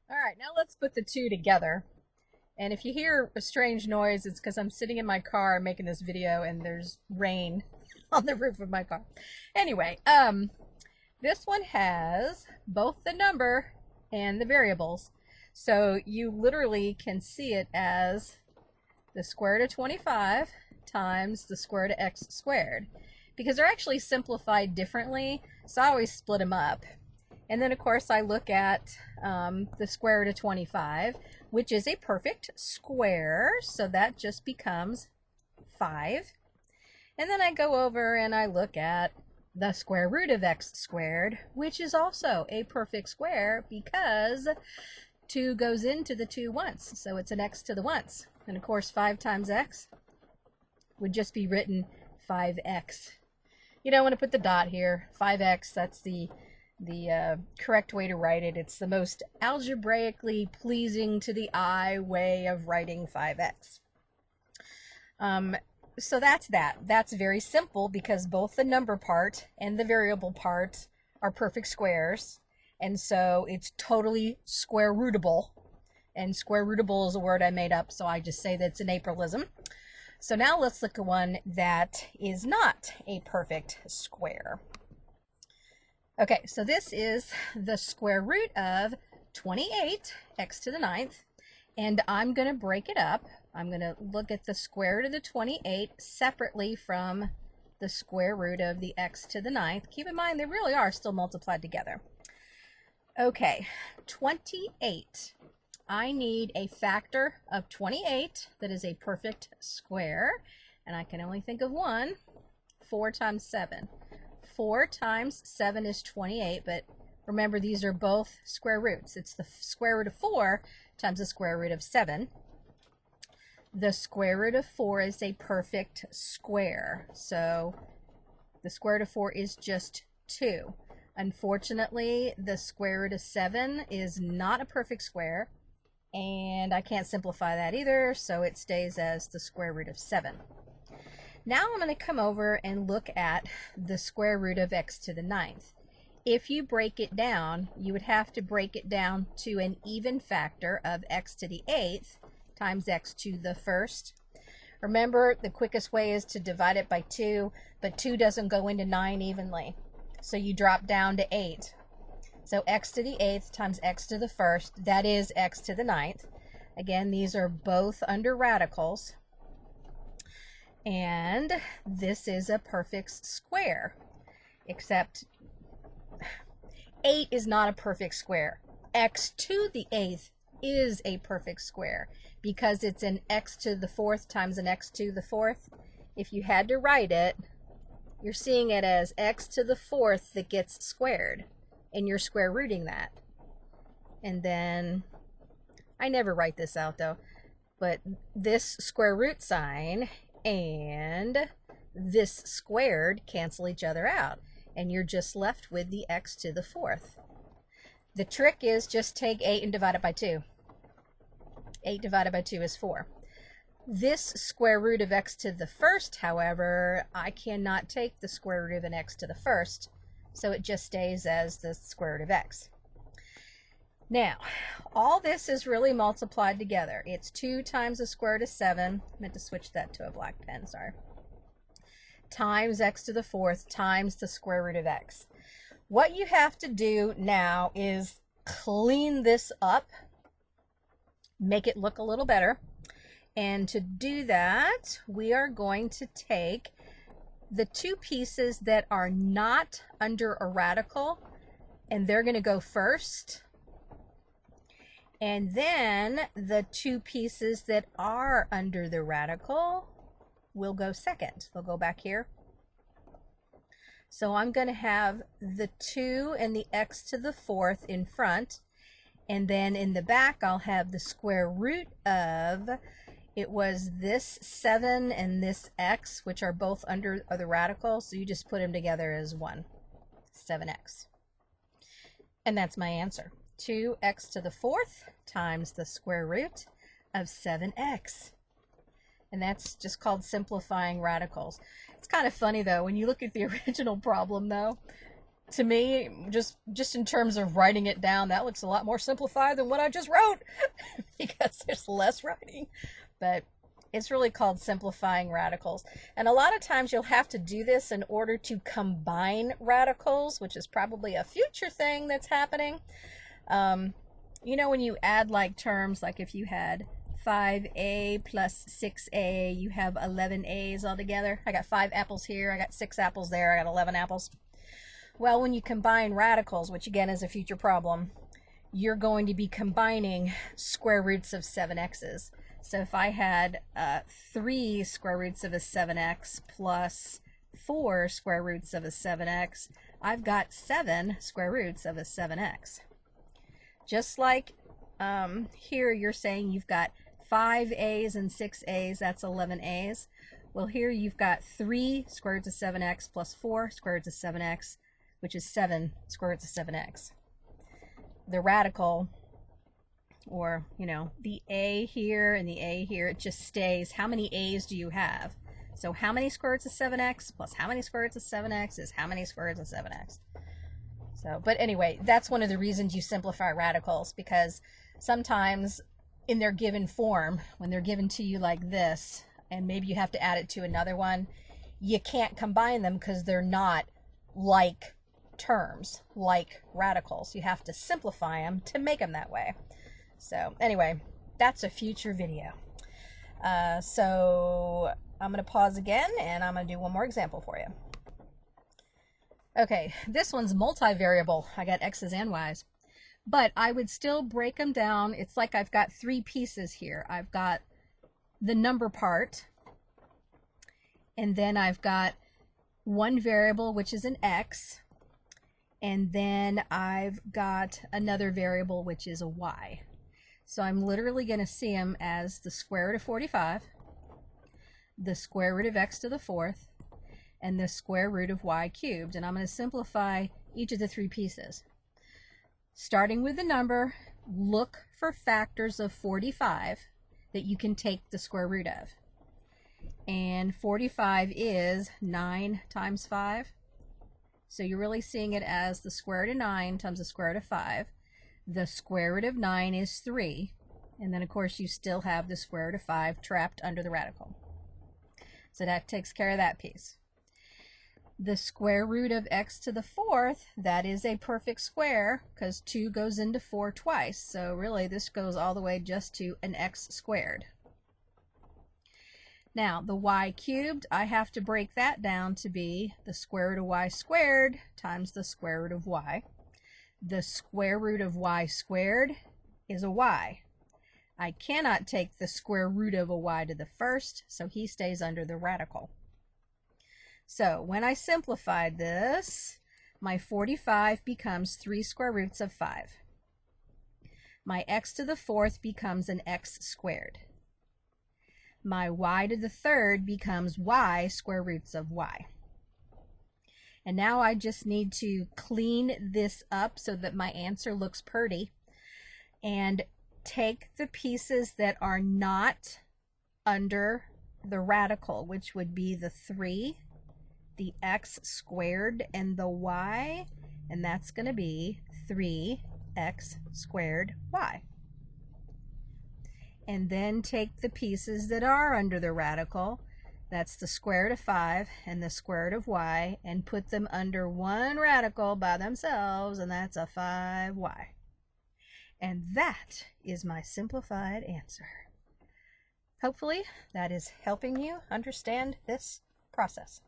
All right, now let's put the two together. And if you hear a strange noise, it's because I'm sitting in my car making this video and there's rain on the roof of my car. Anyway, this one has both the number and the variables. So you literally can see it as the square root of 25 times the square root of x squared. Because they're actually simplified differently, so I always split them up. And then, of course, I look at the square root of 25, which is a perfect square, so that just becomes 5. And then I go over and I look at the square root of x squared, which is also a perfect square because 2 goes into the 2 once, so it's an x to the once. And, of course, 5 times x would just be written 5x. You don't want to put the dot here. 5x, that's the correct way to write it. It's the most algebraically pleasing to the eye way of writing 5x. So that's that. That's very simple because both the number part and the variable part are perfect squares. And so it's totally square rootable. And square rootable is a word I made up, so I just say that it's an Aprillism. So now let's look at one that is not a perfect square. Okay, so this is the square root of 28, x to the 9th, and I'm going to break it up. I'm going to look at the square root of the 28 separately from the square root of the x to the 9th. Keep in mind, they really are still multiplied together. Okay, 28. I need a factor of 28 that is a perfect square, and I can only think of one. 4 times 7. 4 times 7 is 28, but remember these are both square roots. It's the square root of 4 times the square root of 7. The square root of 4 is a perfect square, so the square root of 4 is just 2. Unfortunately, the square root of 7 is not a perfect square, and I can't simplify that either, so it stays as the square root of 7. Now I'm going to come over and look at the square root of x to the 9th. If you break it down, you would have to break it down to an even factor of x to the 8th times x to the 1st. Remember, the quickest way is to divide it by 2, but 2 doesn't go into 9 evenly. So you drop down to 8. So x to the 8th times x to the 1st, that is x to the 9th. Again, these are both under radicals. And this is a perfect square, except 8 is not a perfect square. X to the 8th is a perfect square because it's an x to the 4th times an x to the 4th. If you had to write it, you're seeing it as x to the 4th that gets squared, and you're square rooting that. And then, I never write this out though, but this square root sign and this squared cancel each other out, and you're just left with the x to the 4th. The trick is just take 8 and divide it by 2. 8 divided by 2 is 4. This square root of x to the 1st, however, I cannot take the square root of an x to the 1st, so it just stays as the square root of x. Now, all this is really multiplied together. It's 2 times the square root of 7. I meant to switch that to a black pen, sorry. Times x to the 4th times the square root of x. What you have to do now is clean this up, make it look a little better. And to do that, we are going to take the two pieces that are not under a radical, and they're going to go first. And then the two pieces that are under the radical will go second. They'll go back here. So I'm going to have the 2 and the x to the 4th in front, and then in the back I'll have the square root of, it was this 7 and this x, which are both under the radical, so you just put them together as 1, 7x. And that's my answer. 2x to the 4th times the square root of 7x. And that's just called simplifying radicals. It's kind of funny though, when you look at the original problem though, to me, just in terms of writing it down, that looks a lot more simplified than what I just wrote because there's less writing. But it's really called simplifying radicals. And a lot of times you'll have to do this in order to combine radicals, which is probably a future thing that's happening. You know, when you add like terms, like if you had 5a plus 6a, you have 11 a's altogether. I got 5 apples here, I got 6 apples there, I got 11 apples. Well, when you combine radicals, which again is a future problem, you're going to be combining square roots of 7x's. So if I had 3 square roots of a 7x plus 4 square roots of a 7x, I've got 7 square roots of a 7x. Just like here you're saying you've got 5 a's and 6 a's, that's 11 a's. Well, here you've got 3 square roots of 7x plus 4 square roots of 7x, which is 7 square roots of 7x. The radical, or, you know, the a here and the a here, it just stays. How many a's do you have? So how many square roots of 7x plus how many square roots of 7x is how many square roots of 7x. So, but anyway, that's one of the reasons you simplify radicals, because sometimes in their given form, when they're given to you like this, and maybe you have to add it to another one, you can't combine them because they're not like terms, like radicals. You have to simplify them to make them that way. So anyway, that's a future video. So I'm going to pause again and I'm going to do one more example for you. Okay, this one's multivariable. I got x's and y's, but I would still break them down. It's like I've got 3 pieces here. I've got the number part, and then I've got one variable, which is an x, and then I've got another variable, which is a y. So I'm literally going to see them as the square root of 45, the square root of x to the 4th, and the square root of y cubed. And I'm going to simplify each of the 3 pieces. Starting with the number, look for factors of 45 that you can take the square root of. And 45 is 9 times 5. So you're really seeing it as the square root of 9 times the square root of 5. The square root of 9 is 3. And then, of course, you still have the square root of 5 trapped under the radical. So that takes care of that piece. The square root of x to the 4th, that is a perfect square because 2 goes into 4 twice. So really this goes all the way just to an x squared. Now the y cubed, I have to break that down to be the square root of y squared times the square root of y. The square root of y squared is a y. I cannot take the square root of a y to the 1st, so he stays under the radical. So when I simplified this, my 45 becomes 3 square roots of 5. My x to the 4th becomes an x squared. My y to the 3rd becomes y square roots of y. And now I just need to clean this up so that my answer looks pretty, and take the pieces that are not under the radical, which would be the 3, the x squared, and the y, and that's going to be 3x squared y. And then take the pieces that are under the radical, that's the square root of 5 and the square root of y, and put them under one radical by themselves, and that's a 5y. And that is my simplified answer. Hopefully that is helping you understand this process.